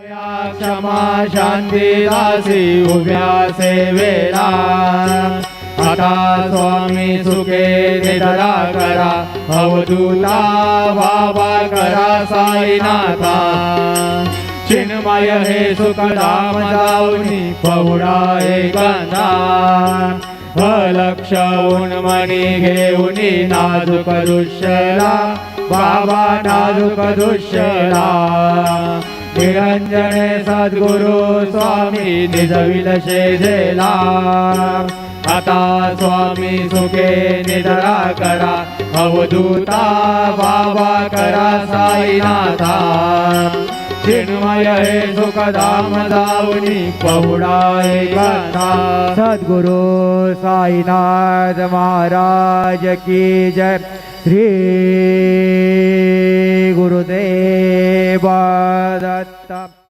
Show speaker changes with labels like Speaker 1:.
Speaker 1: क्षमा शांती दासी उभ्या सेवेला आता स्वामी सुखे निधरा करा अवधूता बाबा करा साईनाथा चिन्मय हे सुखधाम जाऊनी पहुडा एकांता अलक्ष उन्मणी घेऊनी नाजूक दृश्यला बाबा नाजूक दृश्यला निरंजने सद्गुरु स्वामी निजविल शेजेला आता स्वामी सुखे निधरा करा अवधूता बाबा करा साईनाथा चिन्मय हे सुखधाम जाऊनी पहुडा एकांता
Speaker 2: सद्गुरु साईनाथ महाराज की जय। श्री गुरुदेव दत्त।